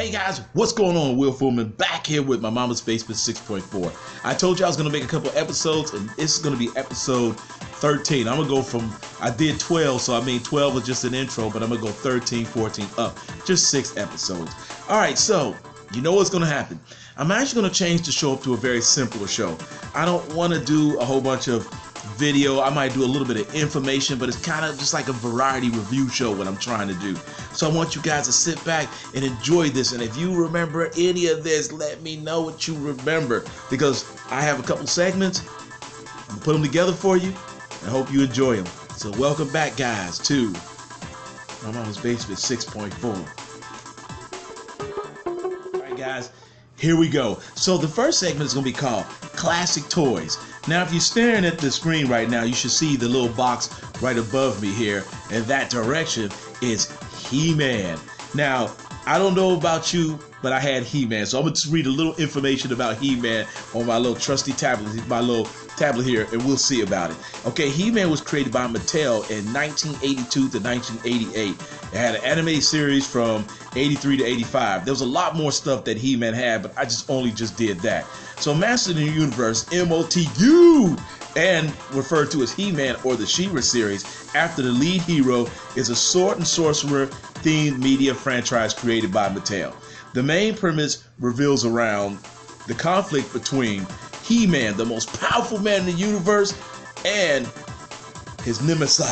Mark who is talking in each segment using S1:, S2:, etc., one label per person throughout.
S1: Hey guys, what's going on? Will Fullman back here with my Mama's Basement 6.4. I told you I was going to make a couple episodes, and this is going to be episode 13. I'm going to go from, I did 12, so I mean 12 was just an intro, but I'm going to go 13, 14, up. Just 6 episodes. Alright, so, you know what's going to happen. I'm actually going to change the show up to a very simpler show. I don't want to do a whole bunch of video. I might do a little bit of information, but it's kind of just like a variety review show what I'm trying to do. So I want you guys to sit back and enjoy this, and if you remember any of this, let me know what you remember, because I have a couple segments. I'm gonna put them together for you and I hope you enjoy them. So welcome back, guys, to my Mama's Basement 6.4. Alright guys, here we go. So the first segment is going to be called Classic Toys. Now if you're staring at the screen right now, you should see the little box right above me here, and that direction is He-Man. Now, I don't know about you, but I had He-Man, so I'm going to just read a little information about He-Man on my little trusty tablet, my little tablet here, and we'll see about it. Okay, He-Man was created by Mattel in 1982 to 1988. It had an animated series from 83 to 85. There was a lot more stuff that He-Man had, but I only did that. So Master of the Universe, MOTU, and referred to as He-Man or the She-Ra series, after the lead hero, is a sword and sorcerer themed media franchise created by Mattel. The main premise revolves around the conflict between He-Man, the most powerful man in the universe, and his nemesis,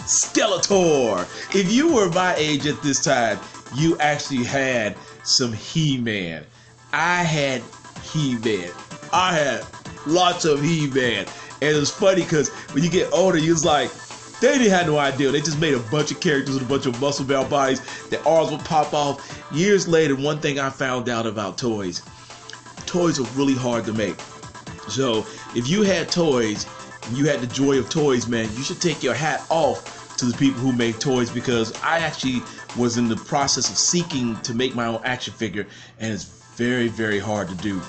S1: Skeletor. If you were my age at this time, you actually had some He-Man. I had He-Man. I had lots of He-Man. And it was funny because when you get older, you was like, they didn't have no idea. They just made a bunch of characters with a bunch of muscle-bound bodies. Their arms would pop off. Years later, one thing I found out about toys are really hard to make. So if you had toys, and you had the joy of toys, man, you should take your hat off to the people who make toys, because I actually was in the process of seeking to make my own action figure, and it's very, very hard to do.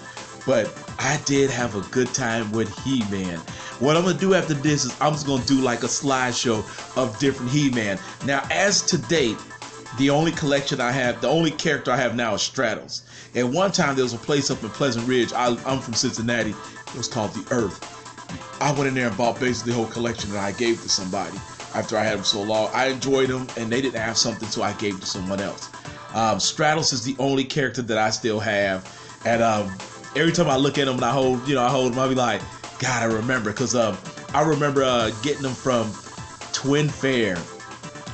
S1: But I did have a good time with He-Man. What I'm going to do after this is I'm just going to do like a slideshow of different He-Man. Now, as to date, the only collection I have, the only character I have now is Stratos. At one time, there was a place up in Pleasant Ridge. I'm from Cincinnati. It was called The Earth. I went in there and bought basically the whole collection, and I gave to somebody after I had them so long. I enjoyed them, and they didn't have something, so I gave to someone else. Stratos is the only character that I still have, and every time I look at them and I hold them, I'll be like, God, I remember, because I remember getting them from Twin Fair,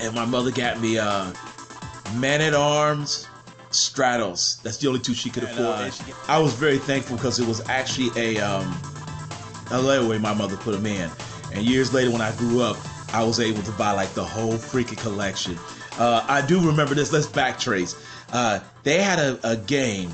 S1: and my mother got me Man-at-Arms, Stratos. That's the only two she could afford. I was very thankful because it was actually a layaway my mother put them in, and years later when I grew up, I was able to buy like the whole freaking collection. I do remember this. Let's backtrace. They had a game.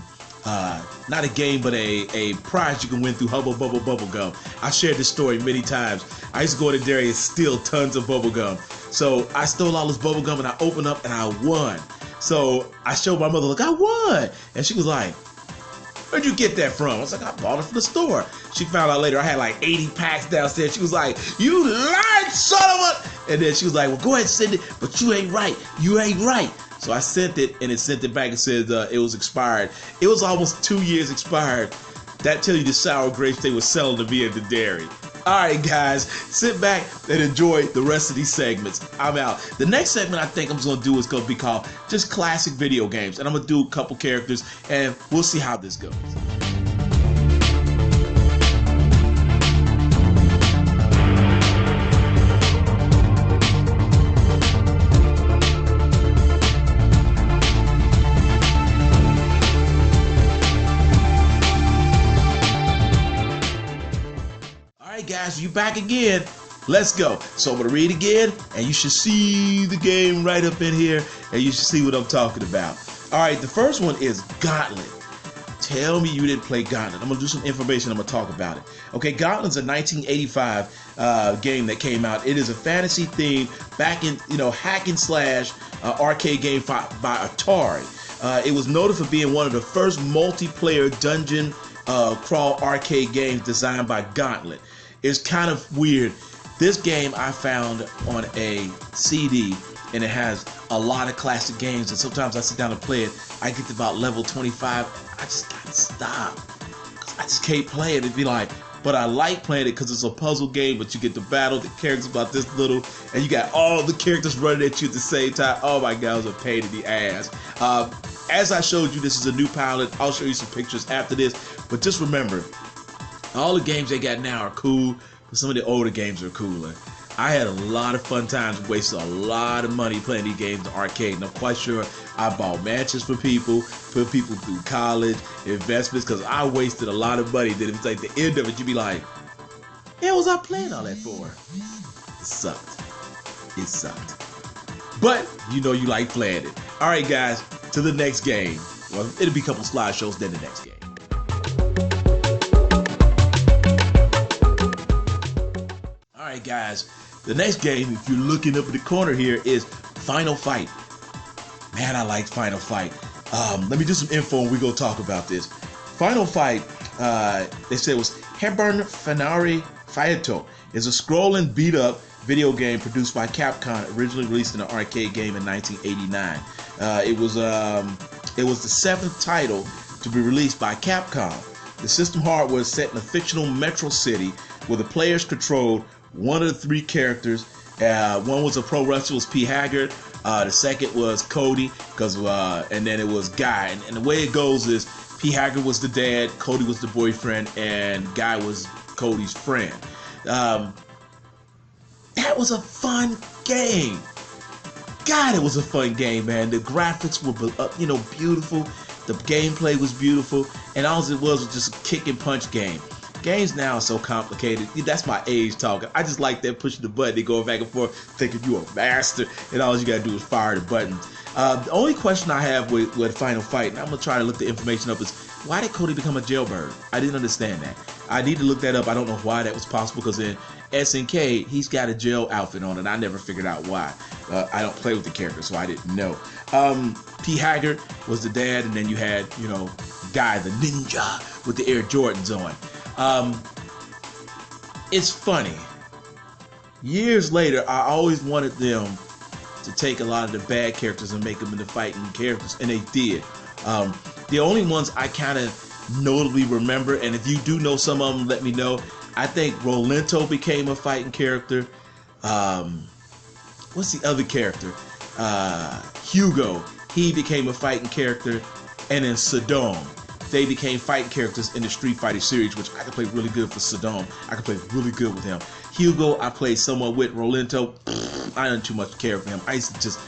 S1: Not a game, but a prize you can win through Hubble Bubble Bubblegum. I shared this story many times. I used to go to dairy and steal tons of bubblegum. So I stole all this bubblegum and I opened up and I won. So I showed my mother, look, I won. And she was like, where'd you get that from? I was like, I bought it from the store. She found out later I had like 80 packs downstairs. She was like, you lied, son of a... And then she was like, well, go ahead and send it, but you ain't right. You ain't right. So I sent it, and it sent it back and said it was expired. It was almost 2 years expired. That tells you the sour grapes they were selling to me at the dairy. Alright guys, sit back and enjoy the rest of these segments. I'm out. The next segment I think I'm going to do is going to be called just classic video games. And I'm going to do a couple characters, and we'll see how this goes. Guys, you back again. Let's go. So I'm gonna read again, and you should see the game right up in here, and you should see what I'm talking about. All right, the first one is Gauntlet. Tell me you didn't play Gauntlet. I'm gonna do some information. I'm gonna talk about it. Okay, Gauntlet's a 1985 game that came out. It is a fantasy theme, back in hack and slash arcade game by Atari. It was noted for being one of the first multiplayer dungeon crawl arcade games designed by Gauntlet. It's kind of weird. This game I found on a CD and it has a lot of classic games. And sometimes I sit down and play it. I get to about level 25. I just gotta stop. I just can't play it and be like, but I like playing it because it's a puzzle game, but you get to battle the characters about this little, and you got all the characters running at you at the same time. Oh my God, it was a pain in the ass. As I showed you, this is a new pilot. I'll show you some pictures after this, but just remember, all the games they got now are cool, but some of the older games are cooler. I had a lot of fun times, wasted a lot of money playing these games in the arcade, and I'm quite sure I bought matches for people, put people through college, investments, because I wasted a lot of money. Then it was like the end of it, you'd be like, hell was I playing all that for? It sucked. It sucked. But you know you like playing it. All right, guys, to the next game. Well, it'll be a couple slideshows, then the next game. All right, guys, the next game, if you're looking up in the corner here, is Final Fight. Man, I like Final Fight. Let me do some info and we go talk about this. Final Fight, they said, was Hebern Fanari Faito. It's a scrolling beat-up video game produced by Capcom, originally released in an arcade game in 1989. It was the seventh title to be released by Capcom. The system hardware is set in a fictional metro city where the players controlled one of the three characters. One was a pro wrestler, was P. Haggard. The second was Cody, and then it was Guy. And the way it goes is P. Haggard was the dad, Cody was the boyfriend, and Guy was Cody's friend. That was a fun game. God, it was a fun game, man. The graphics were, beautiful. The gameplay was beautiful, and all it was just a kick and punch game. Games now are so complicated. That's my age talking. I just like that pushing the button and going back and forth, thinking you a master, and all you gotta do is fire the buttons. The only question I have with Final Fight, and I'm gonna try to look the information up, is why did Cody become a jailbird? I didn't understand that. I need to look that up. I don't know why that was possible, because in SNK, he's got a jail outfit on, and I never figured out why. I don't play with the character, so I didn't know. P. Haggard was the dad, and then you had, Guy, the ninja, with the Air Jordans on. It's funny. Years later, I always wanted them to take a lot of the bad characters and make them into fighting characters, and they did. The only ones I kind of notably remember, and if you do know some of them, let me know. I think Rolento became a fighting character. What's the other character? Hugo. He became a fighting character, and then Saddam. They became fighting characters in the Street Fighter series, which I could play really good for Saddam. I could play really good with him. Hugo, I played somewhat with. Rolento, I didn't too much care for him. I used to just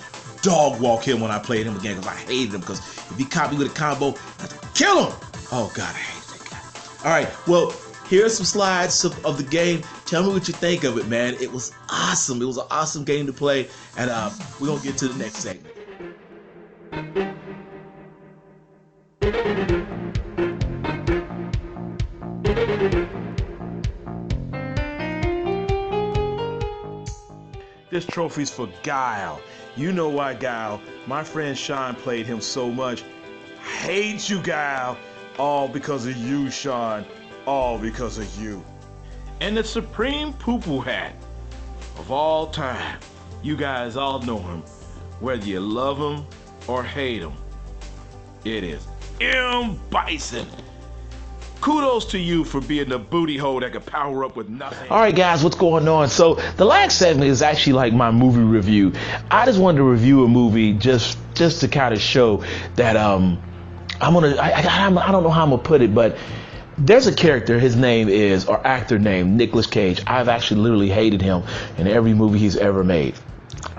S1: dog walk him when I played him again, because I hated him, because if he caught me with a combo, I'd kill him. Oh God, I hate that guy. All right, well, here's some slides of the game. Tell me what you think of it, man. It was awesome. It was an awesome game to play, and we're gonna get to the next segment. This trophy's for Guile. You know why, Guile. My friend Sean played him so much. I hate you, Guile. All because of you, Sean. All because of you. And the supreme poo-poo hat of all time. You guys all know him. Whether you love him or hate him. It is M. Bison. Kudos to you for being the booty hole that could power up with nothing. All right, guys, what's going on? So the last segment is actually like my movie review. I just wanted to review a movie just to kind of show that I don't know how I'm gonna put it, but there's a character, his name is, or actor named Nicolas Cage. I've actually literally hated him in every movie he's ever made.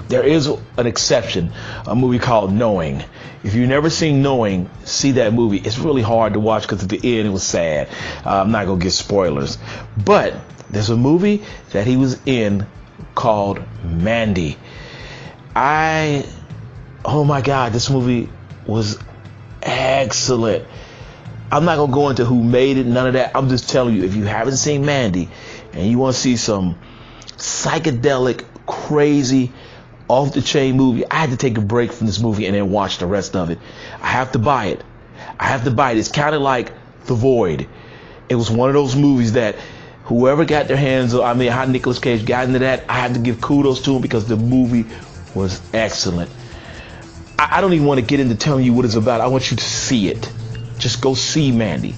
S1: There is an exception, a movie called Knowing. If you've never seen Knowing, see that movie. It's really hard to watch because at the end it was sad. I'm not going to get spoilers. But there's a movie that he was in called Mandy. Oh my God, this movie was excellent. I'm not going to go into who made it, none of that. I'm just telling you, if you haven't seen Mandy and you want to see some psychedelic, crazy, off-the-chain movie, I had to take a break from this movie and then watch the rest of it. I have to buy it. It's kind of like The Void. It was one of those movies that whoever got their hands on, how Nicolas Cage got into that, I have to give kudos to him because the movie was excellent. I don't even want to get into telling you what it's about. I want you to see it. Just go see Mandy.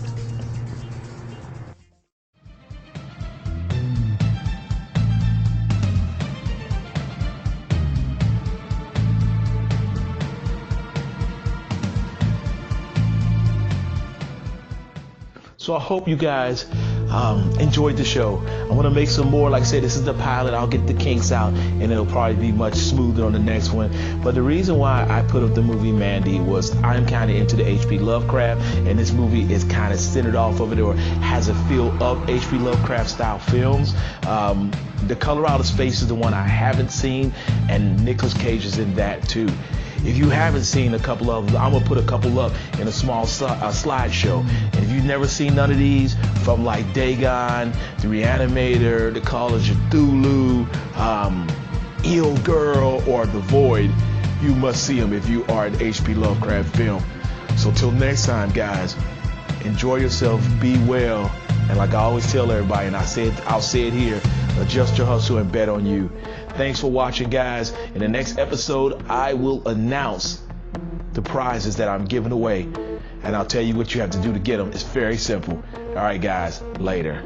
S1: So I hope you guys enjoyed the show. I want to make some more. Like I said, this is the pilot. I'll get the kinks out, and it'll probably be much smoother on the next one. But the reason why I put up the movie Mandy was I'm kind of into the H.P. Lovecraft, and this movie is kind of centered off of it, or has a feel of H.P. Lovecraft style films. The Color Out of Space is the one I haven't seen, and Nicolas Cage is in that too. If you haven't seen a couple of them, I'm going to put a couple up in a small slideshow. And if you've never seen none of these, from like Dagon, The Reanimator, The Call of Cthulhu, Eel Girl, or The Void, you must see them if you are an H.P. Lovecraft film. So till next time, guys, enjoy yourself, be well, and like I always tell everybody, and I'll say it here, adjust your hustle and bet on you. Thanks for watching, guys. In the next episode, I will announce the prizes that I'm giving away, and I'll tell you what you have to do to get them. It's very simple. All right, guys, later.